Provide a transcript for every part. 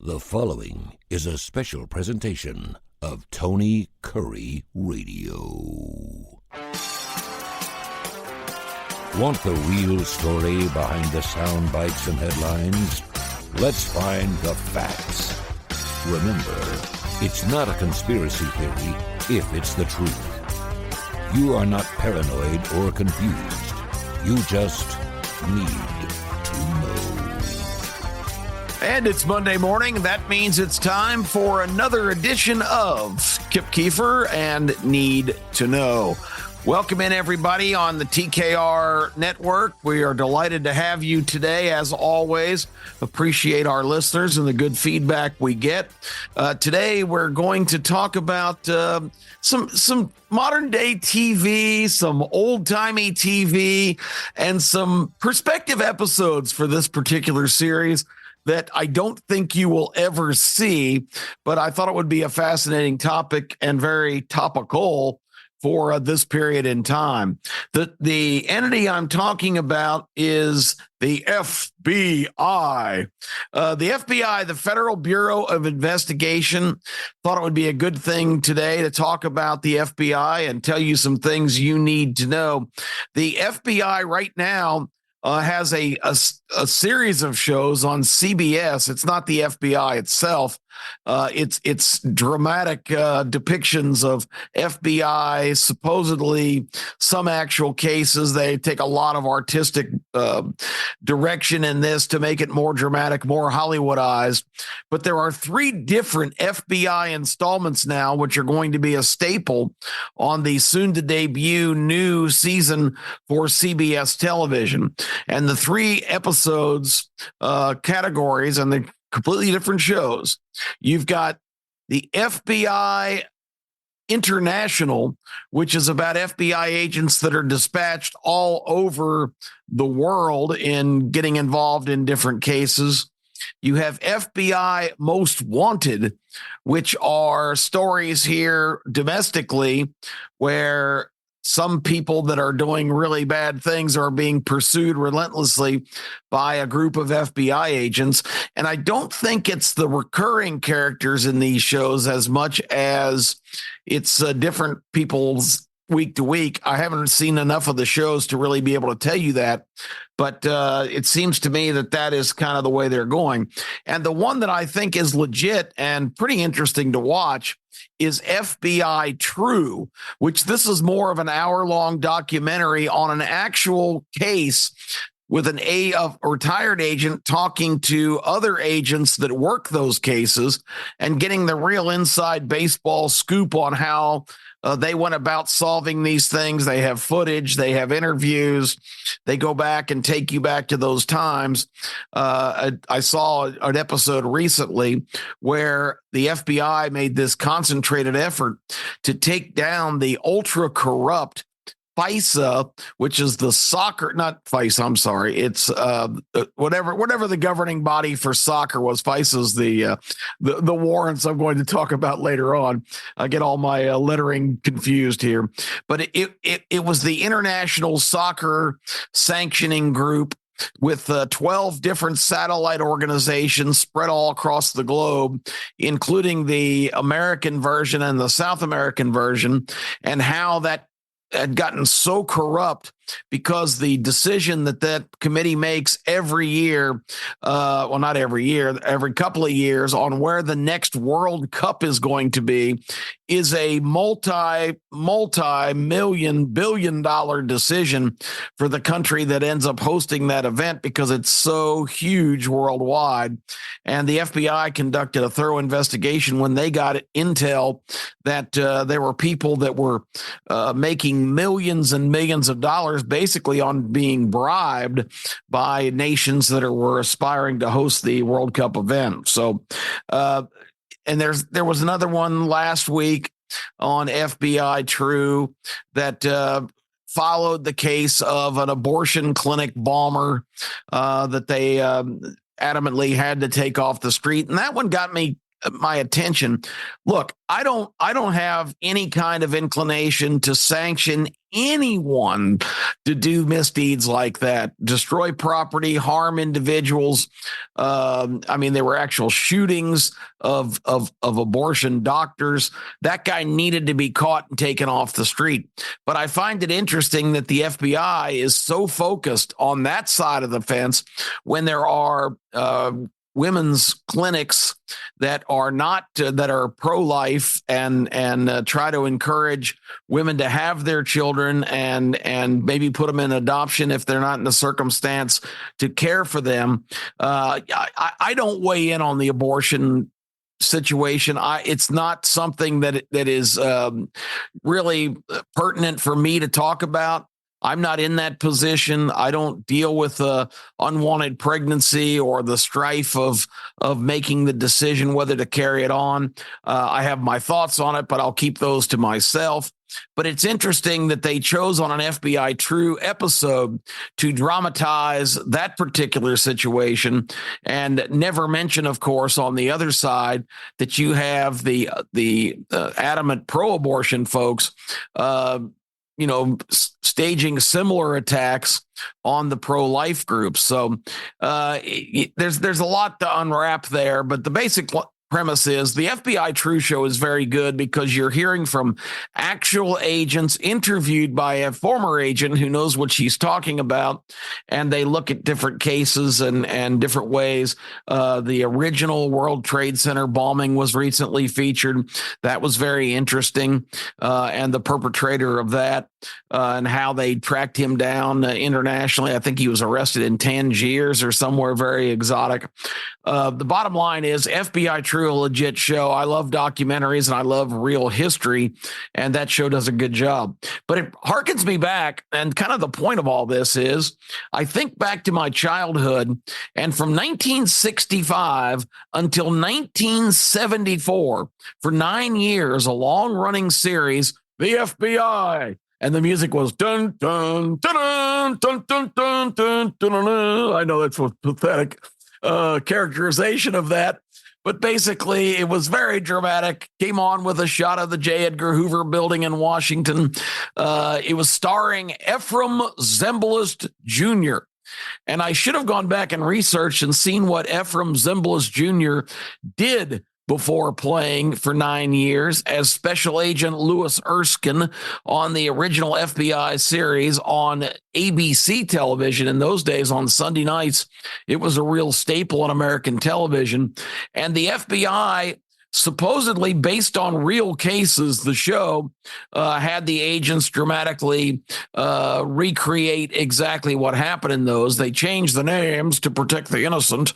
The following is a special presentation of Tony Kurre Radio. Want the real story behind the sound bites and headlines? Let's find the facts. Remember, it's not a conspiracy theory if it's the truth. You are not paranoid or confused. You just need to know. And it's Monday morning. That means it's time for another edition of Kip Keefer and Need to Know. Welcome in, everybody, on the TKR network. We are delighted to have you today, as always. Appreciate our listeners and the good feedback we get. Today, we're going to talk about some modern-day TV, some old-timey TV, and some perspective episodes for this particular series that I don't think you will ever see, but I thought it would be a fascinating topic and very topical for this period in time. The entity I'm talking about is the FBI. The FBI, the Federal Bureau of Investigation, thought it would be a good thing today to talk about the FBI and tell you some things you need to know. The FBI right now has a series of shows on CBS. It's not the FBI itself. It's dramatic depictions of FBI, supposedly some actual cases. They take a lot of artistic direction in this to make it more dramatic, more Hollywoodized. But there are 3 different FBI installments now, which are going to be a staple on the soon-to-debut new season for CBS television. And the 3 episodes categories, and they're completely different shows. You've got the FBI International, which is about FBI agents that are dispatched all over the world in getting involved in different cases. You have FBI Most Wanted, which are stories here domestically where some people that are doing really bad things are being pursued relentlessly by a group of FBI agents. And I don't think it's the recurring characters in these shows as much as it's different people's week to week. I haven't seen enough of the shows to really be able to tell you that, but it seems to me that is kind of the way they're going. And the one that I think is legit and pretty interesting to watch is FBI True, which this is more of an hour-long documentary on an actual case with a retired agent talking to other agents that work those cases and getting the real inside baseball scoop on how they went about solving these things. They have footage, they have interviews, they go back and take you back to those times. I saw an episode recently where the FBI made this concentrated effort to take down the ultra corrupt FISA, which is the soccer, not FISA, I'm sorry. It's whatever the governing body for soccer was. FISA is the warrants I'm going to talk about later on. I get all my lettering confused here. But it was the International Soccer Sanctioning Group with 12 different satellite organizations spread all across the globe, including the American version and the South American version, and how that had gotten so corrupt because the decision that committee makes every year, well, not every year, every couple of years on where the next World Cup is going to be is a multi-million, billion-dollar decision for the country that ends up hosting that event because it's so huge worldwide. And the FBI conducted a thorough investigation when they got intel that there were people that were making millions and millions of dollars basically on being bribed by nations that were aspiring to host the World Cup event. So, and there was another one last week on FBI True that followed the case of an abortion clinic bomber that they adamantly had to take off the street. And that one got me my attention. Look, I don't have any kind of inclination to sanction anyone to do misdeeds like that, destroy property, harm individuals. I mean, there were actual shootings of abortion doctors. That guy needed to be caught and taken off the street. But I find it interesting that the FBI is so focused on that side of the fence when there are women's clinics that are not that are pro-life and try to encourage women to have their children and maybe put them in adoption if they're not in a circumstance to care for them. I don't weigh in on the abortion situation. It's not something that is really pertinent for me to talk about. I'm not in that position. I don't deal with unwanted pregnancy or the strife of making the decision whether to carry it on. I have my thoughts on it, but I'll keep those to myself. But it's interesting that they chose on an FBI True episode to dramatize that particular situation and never mention, of course, on the other side that you have the adamant pro-abortion folks staging similar attacks on the pro-life groups. So there's a lot to unwrap there, but the basic premise is the FBI True Show is very good because you're hearing from actual agents interviewed by a former agent who knows what she's talking about, and they look at different cases and different ways. The original World Trade Center bombing was recently featured. That was very interesting, and the perpetrator of that and how they tracked him down internationally. I think he was arrested in Tangiers or somewhere very exotic. The bottom line is FBI True, a legit show. I love documentaries and I love real history, and that show does a good job. But it harkens me back, and kind of the point of all this is I think back to my childhood, and from 1965 until 1974, for 9 years, a long-running series, the FBI. And the music was dun dun dun dun dun dun dun dun dun. I know that's a pathetic characterization of that, but basically it was very dramatic. Came on with a shot of the J. Edgar Hoover building in Washington. It was starring Ephraim Zimbalist Jr. And I should have gone back and researched and seen what Ephraim Zimbalist Jr. did before playing for 9 years as Special Agent Louis Erskine on the original FBI series on ABC television. In those days, on Sunday nights, it was a real staple on American television. And the FBI, supposedly based on real cases, the show had the agents dramatically recreate exactly what happened in those. They changed the names to protect the innocent,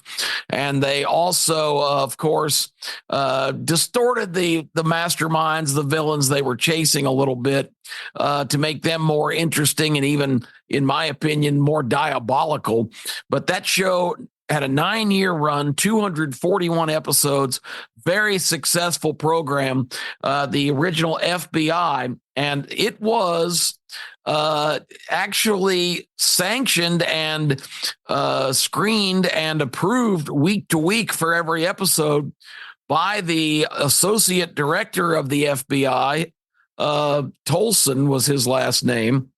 and they also, of course, distorted the masterminds, the villains they were chasing a little bit to make them more interesting and even, in my opinion, more diabolical. But that show had a 9-year run, 241 episodes, very successful program, the original FBI, and it was actually sanctioned and screened and approved week to week for every episode by the associate director of the FBI. Tolson was his last name.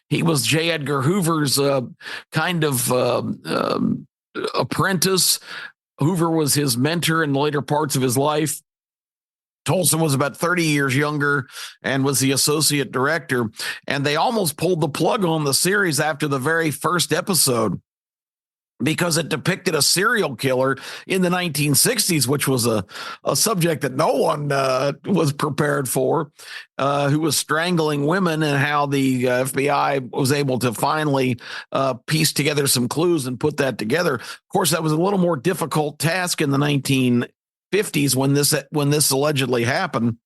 He was J. Edgar Hoover's kind of apprentice. Hoover was his mentor in the later parts of his life. Tolson was about 30 years younger and was the associate director. And they almost pulled the plug on the series after the very first episode because it depicted a serial killer in the 1960s, which was a subject that no one was prepared for, who was strangling women, and how the FBI was able to finally piece together some clues and put that together. Of course, that was a little more difficult task in the 1950s when this allegedly happened,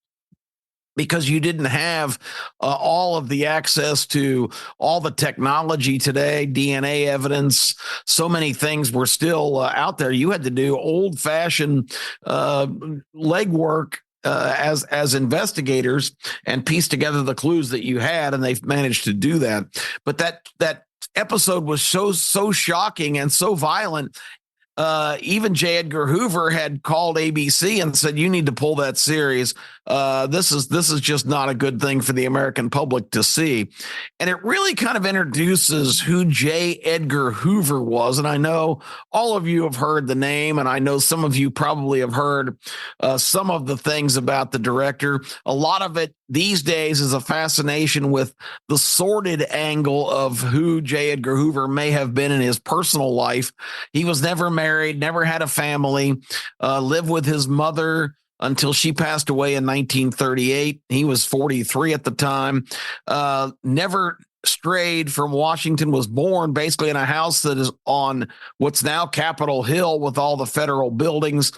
because you didn't have all of the access to all the technology today, DNA evidence. So many things were still out there. You had to do old-fashioned legwork as investigators and piece together the clues that you had, and they've managed to do that. But that episode was so shocking and so violent. even J. Edgar Hoover had called ABC and said, "You need to pull that series. This is just not a good thing for the American public to see." And it really kind of introduces who J. Edgar Hoover was. And I know all of you have heard the name, and I know some of you probably have heard some of the things about the director. A lot of it these days is a fascination with the sordid angle of who J. Edgar Hoover may have been in his personal life. He was never married, never had a family, lived with his mother until she passed away in 1938. He was 43 at the time. Never strayed from Washington, was born basically in a house that is on what's now Capitol Hill with all the federal buildings.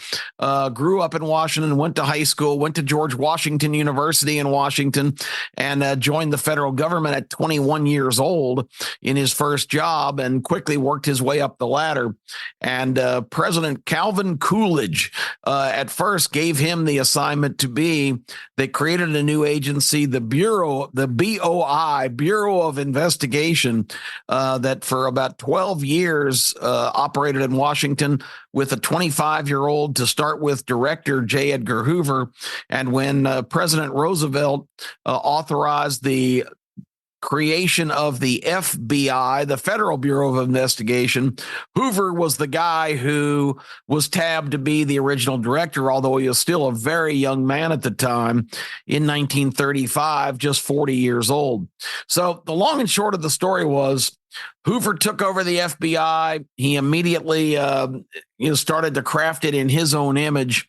Grew up in Washington, went to high school, went to George Washington University in Washington, and joined the federal government at 21 years old in his first job, and quickly worked his way up the ladder. And President Calvin Coolidge at first gave him the assignment to be, they created a new agency, the Bureau, the BOI, Bureau of Investigation, that for about 12 years operated in Washington with a 25-year-old to start with, director J. Edgar Hoover. And when President Roosevelt authorized the creation of the FBI, the Federal Bureau of Investigation, Hoover was the guy who was tabbed to be the original director, although he was still a very young man at the time in 1935, just 40 years old. So the long and short of the story was Hoover took over the FBI. He immediately started to craft it in his own image.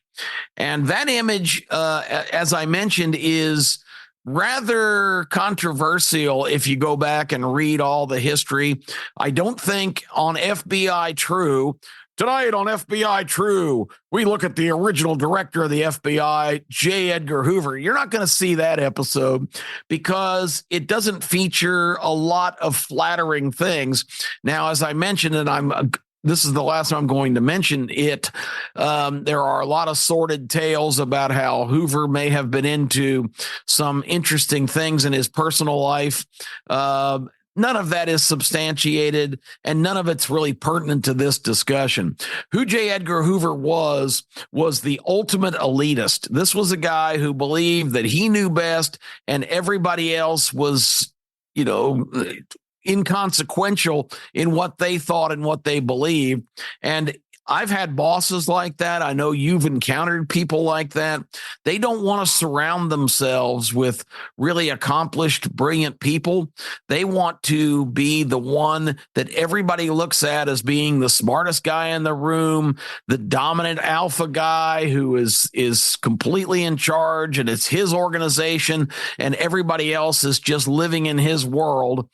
And that image, as I mentioned, is rather controversial if you go back and read all the history. I don't think on FBI True, tonight on FBI True, we look at the original director of the FBI, J. Edgar Hoover. You're not going to see that episode because it doesn't feature a lot of flattering things. Now, as I mentioned, and this is the last time I'm going to mention it. There are a lot of sordid tales about how Hoover may have been into some interesting things in his personal life. None of that is substantiated, and none of it's really pertinent to this discussion. Who J. Edgar Hoover was the ultimate elitist. This was a guy who believed that he knew best and everybody else was, inconsequential in what they thought and what they believed. And I've had bosses like that. I know you've encountered people like that. They don't want to surround themselves with really accomplished, brilliant people. They want to be the one that everybody looks at as being the smartest guy in the room, the dominant alpha guy who is completely in charge, and it's his organization, and everybody else is just living in his world.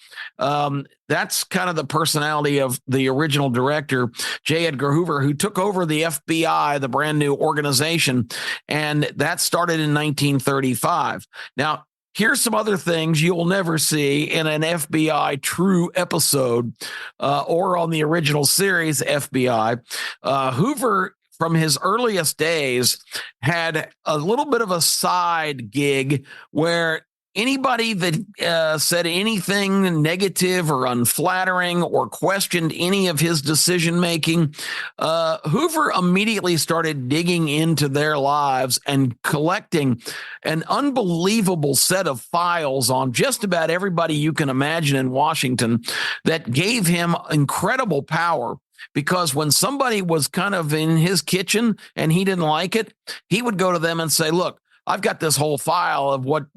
That's kind of the personality of the original director, J. Edgar Hoover, who took over the FBI, the brand new organization, and that started in 1935. Now, here's some other things you'll never see in an FBI True episode or on the original series FBI. Hoover, from his earliest days, had a little bit of a side gig where anybody that said anything negative or unflattering or questioned any of his decision-making, Hoover immediately started digging into their lives and collecting an unbelievable set of files on just about everybody you can imagine in Washington that gave him incredible power. Because when somebody was kind of in his kitchen and he didn't like it, he would go to them and say, look, I've got this whole file of what,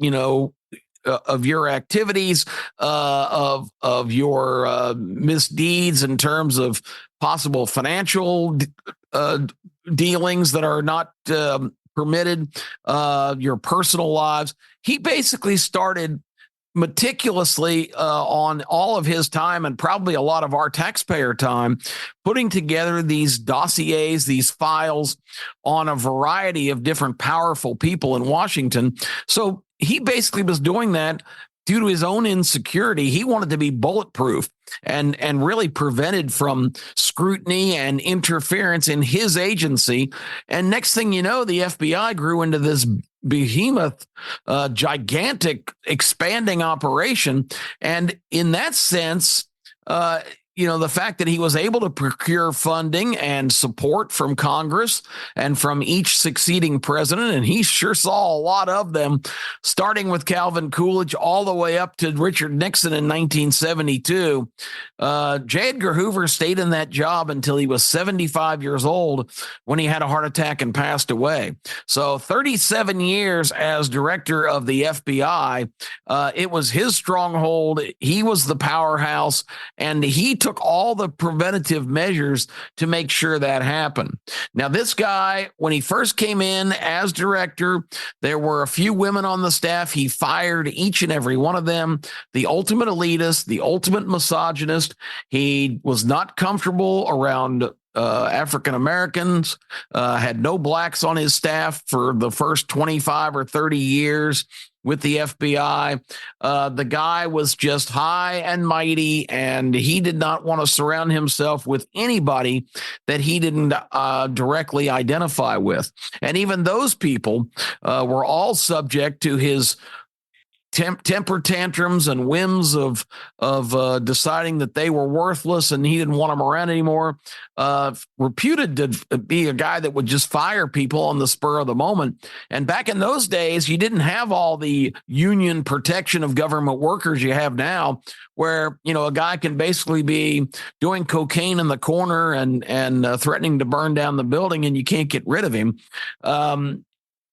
of your activities, of your misdeeds in terms of possible financial dealings that are not permitted, your personal lives. He basically started meticulously on all of his time, and probably a lot of our taxpayer time, putting together these dossiers, these files on a variety of different powerful people in Washington. So he basically was doing that due to his own insecurity. He wanted to be bulletproof and really prevented from scrutiny and interference in his agency. And next thing you know, the FBI grew into this behemoth, gigantic, expanding operation. And in that sense, the fact that he was able to procure funding and support from Congress and from each succeeding president, and he sure saw a lot of them, starting with Calvin Coolidge all the way up to Richard Nixon in 1972. J. Edgar Hoover stayed in that job until he was 75 years old when he had a heart attack and passed away. So 37 years as director of the FBI, it was his stronghold. He was the powerhouse, and he took all the preventative measures to make sure that happened. Now, this guy, when he first came in as director, there were a few women on the staff. He fired each and every one of them. The ultimate elitist, the ultimate misogynist. He was not comfortable around African Americans, had no blacks on his staff for the first 25 or 30 years with the FBI. The guy was just high and mighty, and he did not want to surround himself with anybody that he didn't directly identify with. And even those people were all subject to his temper tantrums and whims of deciding that they were worthless and he didn't want them around anymore. Reputed to be a guy that would just fire people on the spur of the moment. And back in those days, you didn't have all the union protection of government workers you have now, where, a guy can basically be doing cocaine in the corner and threatening to burn down the building and you can't get rid of him.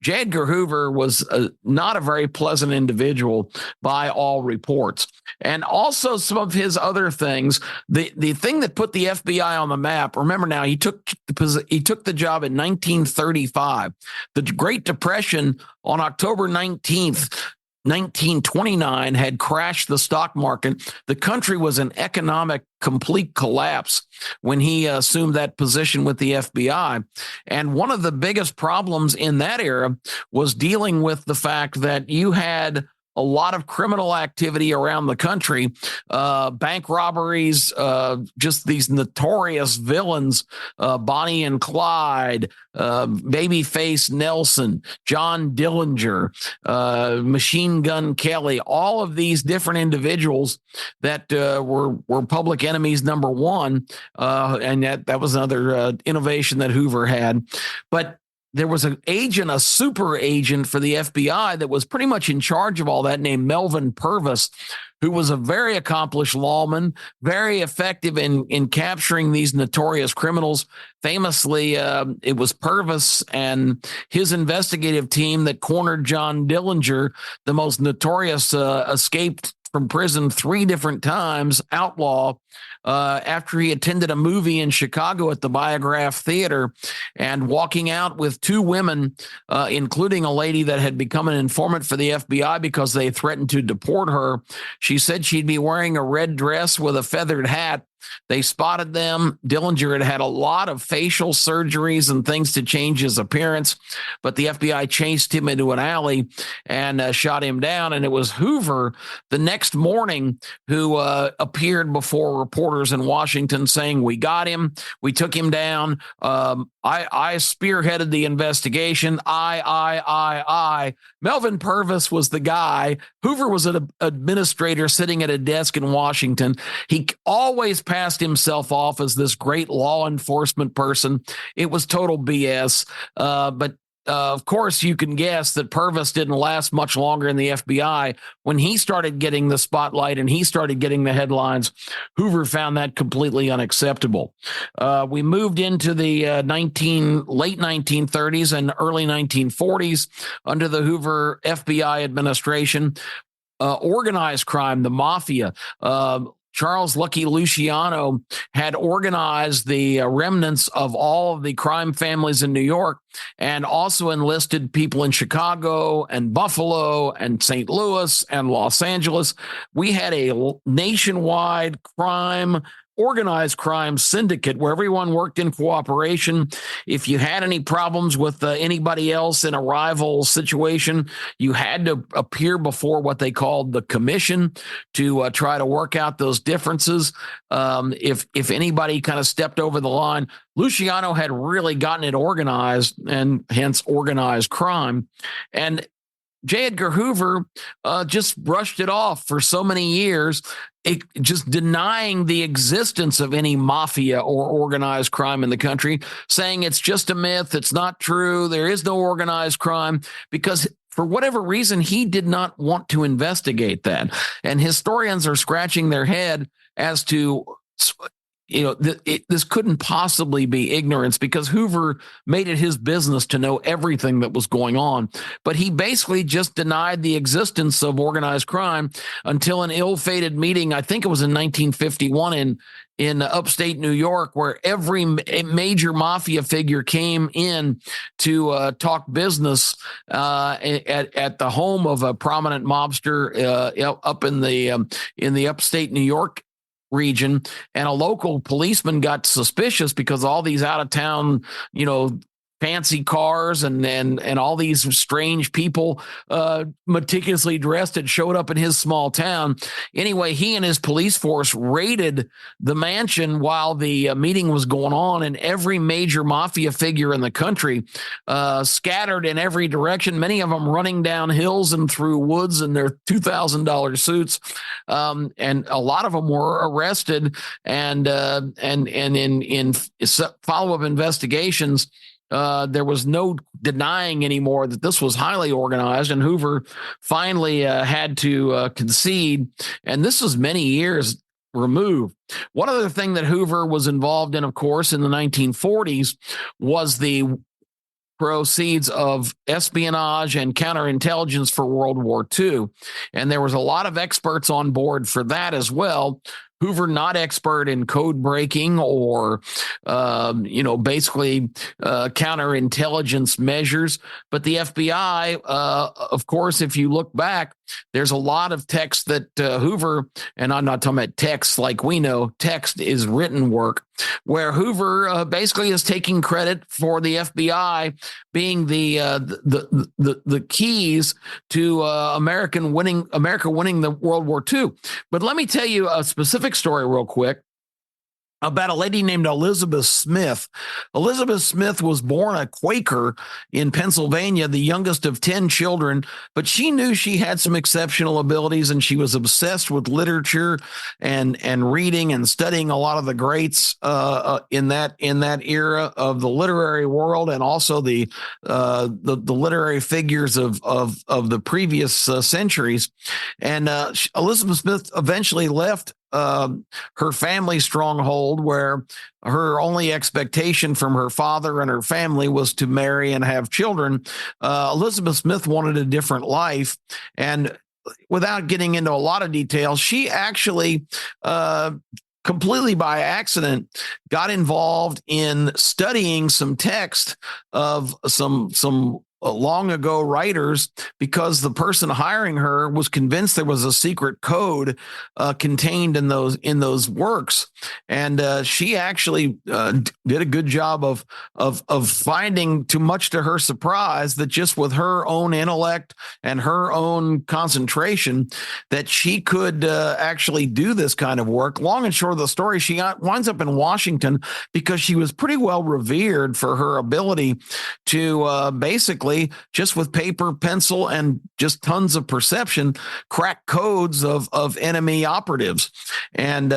J. Edgar Hoover was not a very pleasant individual by all reports. And also some of his other things, the thing that put the FBI on the map, remember now, he took the job in 1935. The Great Depression on October 19th, 1929 had crashed the stock market. The country was in economic complete collapse when he assumed that position with the FBI. And one of the biggest problems in that era was dealing with the fact that you had a lot of criminal activity around the country, bank robberies, just these notorious villains, Bonnie and Clyde, Babyface Nelson, John Dillinger, Machine Gun Kelly, all of these different individuals that were public enemies number one. And that was another innovation that Hoover had. But there was an agent, a super agent for the FBI that was pretty much in charge of all that, named Melvin Purvis, who was a very accomplished lawman, very effective in capturing these notorious criminals. Famously, it was Purvis and his investigative team that cornered John Dillinger, the most notorious escaped from prison 3 different times, outlaw, after he attended a movie in Chicago at the Biograph Theater and walking out with 2 women, including a lady that had become an informant for the FBI because they threatened to deport her. She said she'd be wearing a red dress with a feathered hat. They spotted them. Dillinger had a lot of facial surgeries and things to change his appearance, but the FBI chased him into an alley and shot him down. And it was Hoover the next morning who appeared before reporters in Washington saying, "We got him. We took him down. I spearheaded the investigation. I. Melvin Purvis was the guy. Hoover was an administrator sitting at a desk in Washington. He always passed himself off as this great law enforcement person. It was total BS. But of course, you can guess that Purvis didn't last much longer in the FBI. When he started getting the spotlight and he started getting the headlines, Hoover found that completely unacceptable. We moved into the late 1930s and early 1940s under the Hoover FBI administration. Organized crime, the mafia, Charles Lucky Luciano had organized the remnants of all of the crime families in New York and also enlisted people in Chicago and Buffalo and St. Louis and Los Angeles. We had a nationwide organized crime syndicate where everyone worked in cooperation. If you had any problems with anybody else in a rival situation, you had to appear before what they called the commission to try to work out those differences. If anybody kind of stepped over the line, Luciano had really gotten it organized, and hence organized crime. And J. Edgar Hoover just brushed it off for so many years. just denying the existence of any mafia or organized crime in the country, saying it's just a myth, it's not true, there is no organized crime, because for whatever reason, he did not want to investigate that. And historians are scratching their head as to, this couldn't possibly be ignorance, because Hoover made it his business to know everything that was going on. But he basically just denied the existence of organized crime until an ill-fated meeting, I think it was in 1951 in upstate New York, where every major mafia figure came in to talk business at the home of a prominent mobster up in the upstate New York region. And a local policeman got suspicious because all these out of town, fancy cars and all these strange people meticulously dressed had showed up in his small town. Anyway, he and his police force raided the mansion while the meeting was going on, and every major mafia figure in the country scattered in every direction, many of them running down hills and through woods in their $2,000 suits. And a lot of them were arrested, and in follow-up investigations, there was no denying anymore that this was highly organized, and Hoover finally had to concede. And this was many years removed. One other thing that Hoover was involved in, of course, in the 1940s was the proceeds of espionage and counterintelligence for World War II. And there was a lot of experts on board for that as well. Hoover, not expert in code breaking or, basically counterintelligence measures. But the FBI, of course, if you look back, there's a lot of text that Hoover, and I'm not talking about text like we know, text is written work, where Hoover basically is taking credit for the FBI being the keys to America winning the World War II. But let me tell you a specific story real quick about a lady named Elizabeth Smith. Elizabeth Smith was born a Quaker in Pennsylvania, the youngest of 10 children, but she knew she had some exceptional abilities, and she was obsessed with literature and reading and studying a lot of the greats in that era of the literary world, and also the literary figures of the previous centuries. And Elizabeth Smith eventually left her family stronghold, where her only expectation from her father and her family was to marry and have children. Elizabeth Smith wanted a different life, and without getting into a lot of details, she actually completely by accident got involved in studying some text of some long ago writers, because the person hiring her was convinced there was a secret code contained in those works, and she actually did a good job of finding, too much to her surprise, that just with her own intellect and her own concentration, that she could actually do this kind of work. Long and short of the story, she winds up in Washington because she was pretty well revered for her ability to basically, just with paper, pencil, and just tons of perception, crack codes of enemy operatives. And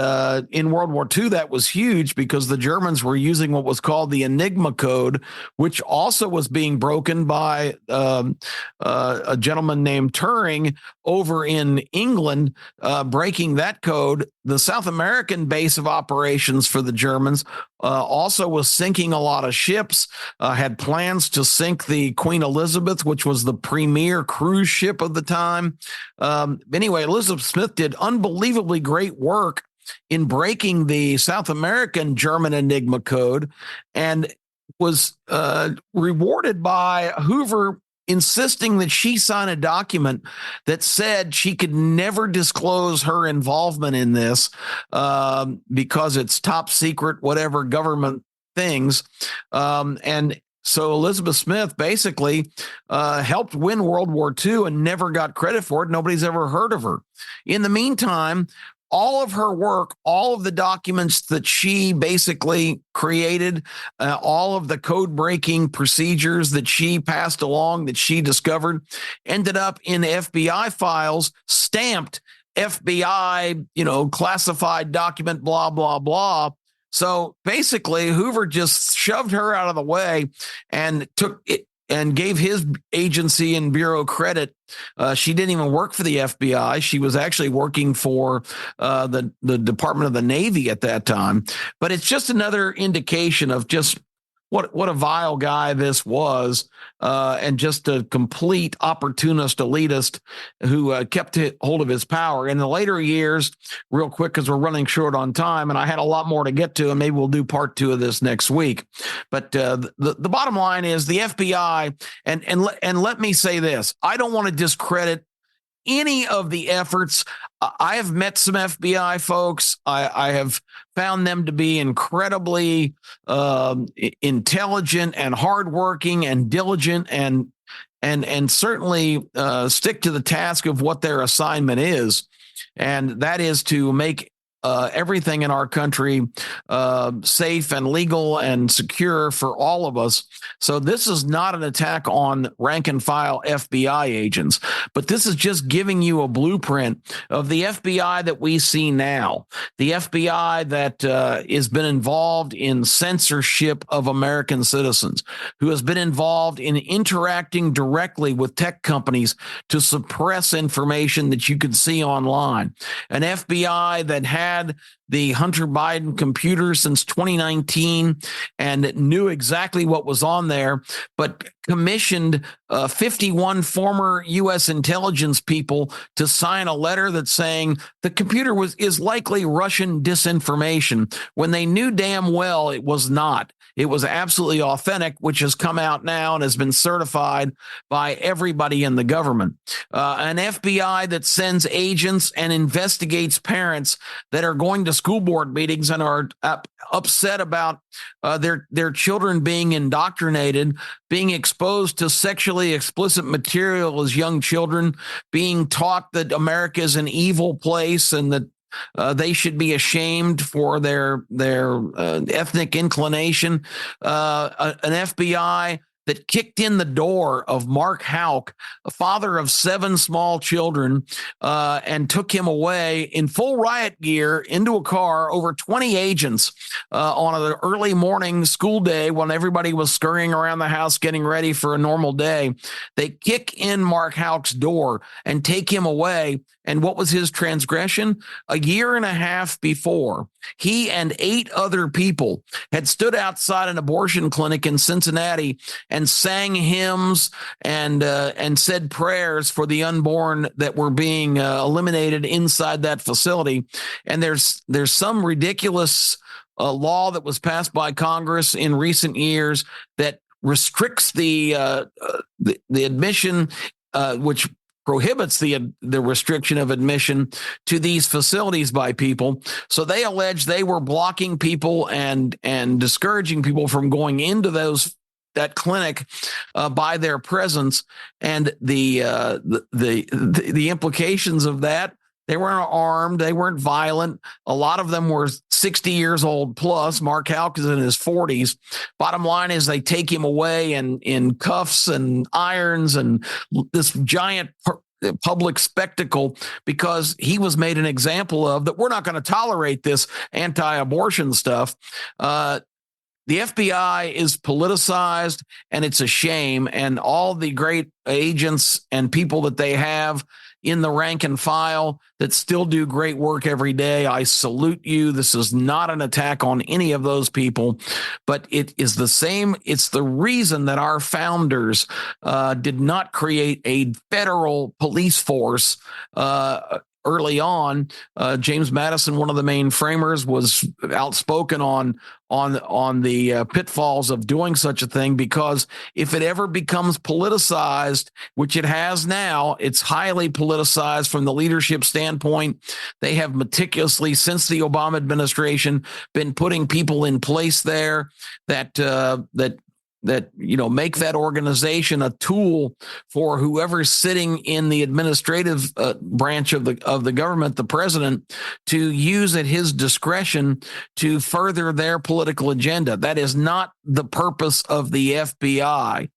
in World War II, that was huge, because the Germans were using what was called the Enigma code, which also was being broken by a gentleman named Turing over in England, breaking that code. The South American base of operations for the Germans also was sinking a lot of ships, had plans to sink the Queen Elizabeth, which was the premier cruise ship of the time. Anyway, Elizabeth Smith did unbelievably great work in breaking the South American German Enigma code, and was rewarded by Hoover insisting that she sign a document that said she could never disclose her involvement in this because it's top secret, whatever government things. And so Elizabeth Smith basically helped win World War II and never got credit for it. Nobody's ever heard of her. In the meantime, all of her work, all of the documents that she basically created, all of the code breaking procedures that she passed along, that she discovered, ended up in FBI files stamped FBI, classified document, blah, blah, blah. So basically, Hoover just shoved her out of the way and took it and gave his agency and bureau credit. She didn't even work for the FBI. She was actually working for the Department of the Navy at that time. But it's just another indication of just what a vile guy this was, and just a complete opportunist elitist who kept hold of his power. In the later years, real quick, because we're running short on time, and I had a lot more to get to, and maybe we'll do part 2 of this next week. But the bottom line is the FBI, and let me say this: I don't want to discredit any of the efforts. I have met some FBI folks. I have found them to be incredibly intelligent and hardworking and diligent and certainly stick to the task of what their assignment is. And that is to make everything in our country safe and legal and secure for all of us. So this is not an attack on rank and file FBI agents, but this is just giving you a blueprint of the FBI that we see now, the FBI that has been involved in censorship of American citizens, who has been involved in interacting directly with tech companies to suppress information that you could see online, an FBI that had the Hunter Biden computer since 2019 and knew exactly what was on there, but commissioned 51 former U.S. intelligence people to sign a letter that's saying the computer is likely Russian disinformation, when they knew damn well it was not. It was absolutely authentic, which has come out now and has been certified by everybody in the government. An FBI that sends agents and investigates parents that are going to school board meetings and are upset about their children being indoctrinated, being exposed to sexually explicit material as young children, being taught that America is an evil place and that they should be ashamed for their ethnic inclination. An FBI that kicked in the door of Mark Houck, a father of 7 small children, and took him away in full riot gear into a car, over 20 agents on an early morning school day when everybody was scurrying around the house getting ready for a normal day. They kick in Mark Houck's door and take him away. And what was his transgression? A year and a half before, he and 8 other people had stood outside an abortion clinic in Cincinnati and sang hymns and said prayers for the unborn that were being eliminated inside that facility. And there's some ridiculous law that was passed by Congress in recent years that restricts the admission, which prohibits the restriction of admission to these facilities by people. So they allege they were blocking people and discouraging people from going into that clinic by their presence, and the implications of that. They weren't armed. They weren't violent. A lot of them were 60 years old plus. Mark Houck is in his 40s. Bottom line is they take him away in cuffs and irons and this giant public spectacle because he was made an example of, that we're not going to tolerate this anti-abortion stuff. The FBI is politicized, and it's a shame. And all the great agents and people that they have in the rank and file that still do great work every day, I salute you. This is not an attack on any of those people, but it is the same. It's the reason that our founders did not create a federal police force early on. James Madison, one of the main framers, was outspoken on the pitfalls of doing such a thing, because if it ever becomes politicized, which it has now, it's highly politicized from the leadership standpoint. They have meticulously, since the Obama administration, been putting people in place there that make that organization a tool for whoever's sitting in the administrative branch of the government, the president, to use at his discretion to further their political agenda. That is not the purpose of the FBI.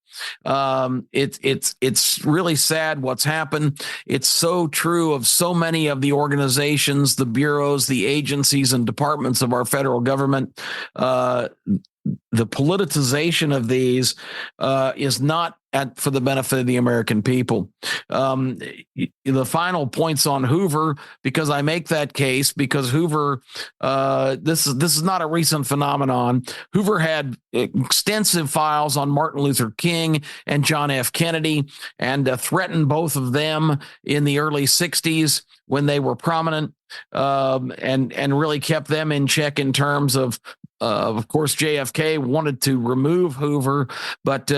It's really sad what's happened. It's so true of so many of the organizations, the bureaus, the agencies, and departments of our federal government. The politicization of these is not for the benefit of the American people. The final points on Hoover, because I make that case, because Hoover, this is not a recent phenomenon. Hoover had extensive files on Martin Luther King and John F. Kennedy, and threatened both of them in the early 60s when they were prominent, and really kept them in check in terms of course, JFK wanted to remove Hoover, but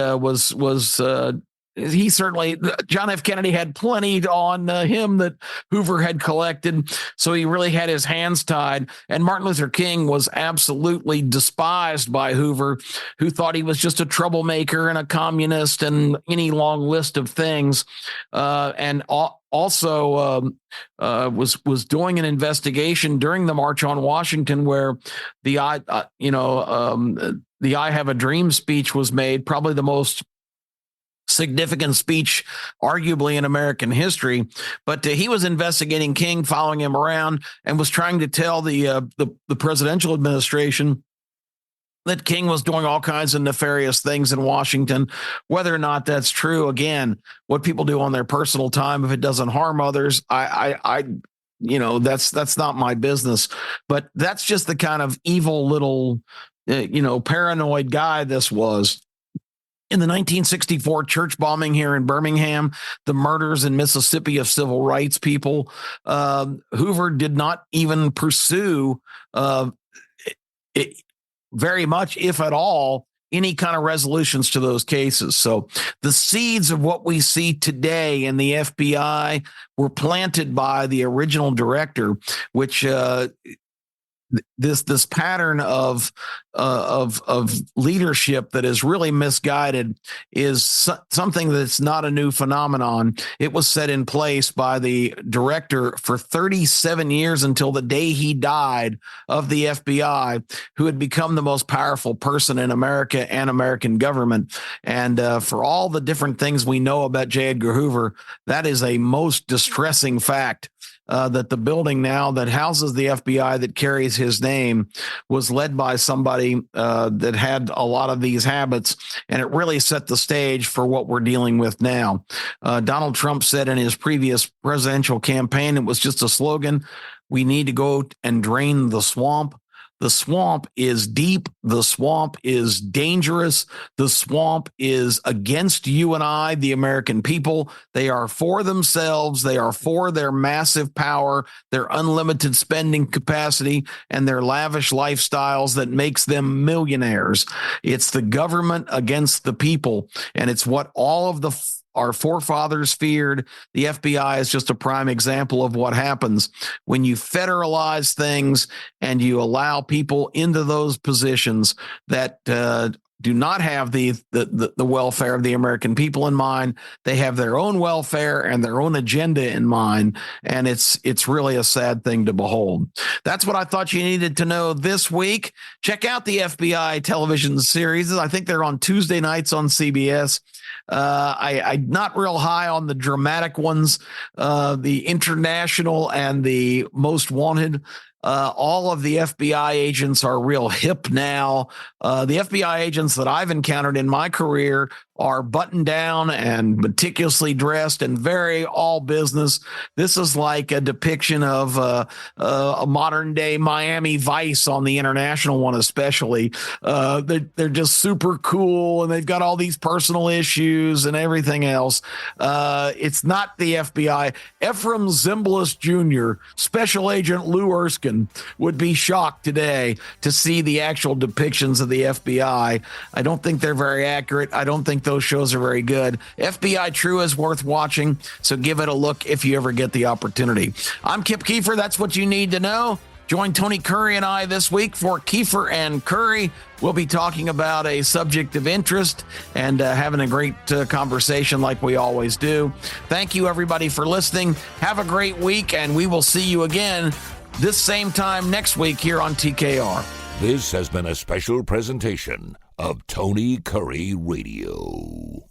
he certainly, John F. Kennedy had plenty on him that Hoover had collected, so he really had his hands tied. And Martin Luther King was absolutely despised by Hoover, who thought he was just a troublemaker and a communist and any long list of things. Also was doing an investigation during the March on Washington, where the I Have a Dream speech was made, probably the most significant speech arguably in American history. But he was investigating King, following him around, and was trying to tell the presidential administration that King was doing all kinds of nefarious things in Washington. Whether or not that's true, again, what people do on their personal time, if it doesn't harm others, that's not my business. But that's just the kind of evil little, paranoid guy this was. In the 1964 church bombing here in Birmingham, the murders in Mississippi of civil rights people, Hoover did not even pursue very much, if at all, any kind of resolutions to those cases. So the seeds of what we see today in the FBI were planted by the original director, which this pattern of leadership that is really misguided is something that's not a new phenomenon. It was set in place by the director for 37 years until the day he died of the FBI, who had become the most powerful person in America and American government. And for all the different things we know about J. Edgar Hoover, that is a most distressing fact. That the building now that houses the FBI that carries his name was led by somebody that had a lot of these habits, and it really set the stage for what we're dealing with now. Donald Trump said in his previous presidential campaign, it was just a slogan, we need to go and drain the swamp. The swamp is deep. The swamp is dangerous. The swamp is against you and I, the American people. They are for themselves. They are for their massive power, their unlimited spending capacity, and their lavish lifestyles that makes them millionaires. It's the government against the people, and it's what all of our forefathers feared. The FBI is just a prime example of what happens when you federalize things and you allow people into those positions that do not have the welfare of the American people in mind. They have their own welfare and their own agenda in mind, and it's really a sad thing to behold. That's what I thought you needed to know this week. Check out the FBI television series. I think they're on Tuesday nights on CBS. I'm not real high on the dramatic ones, the International and the Most Wanted. All of the FBI agents are real hip now. The FBI agents that I've encountered in my career are buttoned down and meticulously dressed and very all business. This is like a depiction of a modern day Miami Vice on the International one, especially. They're just super cool, and they've got all these personal issues and everything else. It's not the FBI. Ephraim Zimbalist Jr., Special Agent Lou Erskine, would be shocked today to see the actual depictions of the FBI. I don't think they're very accurate. I don't think those shows are very good. FBI True is worth watching, so give it a look if you ever get the opportunity. I'm Kip Keefer. That's what you need to know. Join Tony Kurre and I this week for Keefer and Kurre. We'll be talking about a subject of interest and having a great conversation like we always do. Thank you, everybody, for listening. Have a great week, and we will see you again this same time next week here on TKR. This has been a special presentation of Tony Kurre Radio.